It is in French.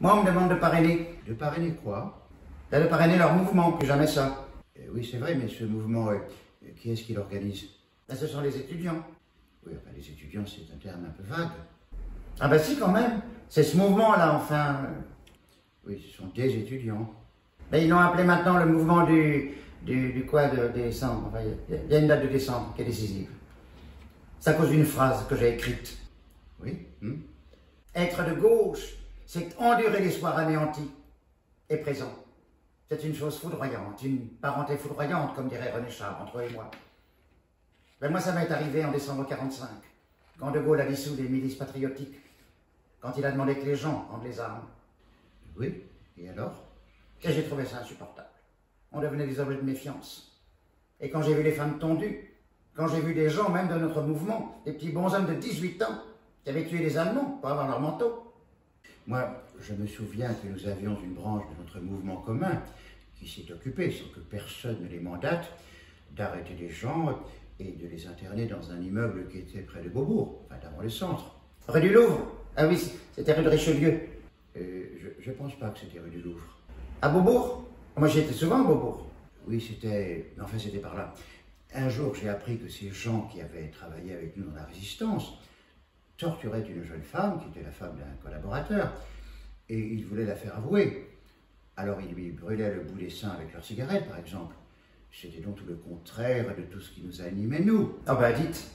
Moi, on me demande de parrainer. De parrainer quoi? De parrainer leur mouvement, plus jamais ça. Oui, c'est vrai, mais ce mouvement, qui est-ce qui l'organise? Ben, ce sont les étudiants. Oui, enfin, les étudiants, c'est un terme un peu vague. Ah ben si, quand même. C'est ce mouvement-là, enfin. Oui, ce sont des étudiants. Ben, ils l'ont appelé maintenant le mouvement du quoi, de décembre. Enfin, il y a une date de décembre qui est décisive. C'est à cause d'une phrase que j'ai écrite. Oui. Être de gauche, c'est endurer l'espoir anéanti et présent. C'est une chose foudroyante, une parenté foudroyante, comme dirait René Char, entre eux et moi. Ben moi, ça m'est arrivé en décembre 45, quand De Gaulle a dissous les milices patriotiques, quand il a demandé que les gens rendent les armes. Oui, et alors? Et j'ai trouvé ça insupportable. On devenait des objets de méfiance. Et quand j'ai vu les femmes tondues, quand j'ai vu des gens, même de notre mouvement, des petits bonshommes de 18 ans, qui avaient tué les Allemands pour avoir leur manteau. Moi, je me souviens que nous avions une branche de notre mouvement commun qui s'est occupée, sans que personne ne les mandate, d'arrêter les gens et de les interner dans un immeuble qui était près de Beaubourg, enfin d'avant le centre. Rue du Louvre? Ah oui, c'était rue de Richelieu. Je pense pas que c'était rue du Louvre. À Beaubourg? Moi j'y étais souvent à Beaubourg. Oui, c'était par là. Un jour, j'ai appris que ces gens qui avaient travaillé avec nous dans la résistance torturaient une jeune femme, qui était la femme d'un collaborateur, et ils voulaient la faire avouer. Alors ils lui brûlaient le bout des seins avec leur cigarette, par exemple. C'était donc tout le contraire de tout ce qui nous animait, nous. Ah ben dites.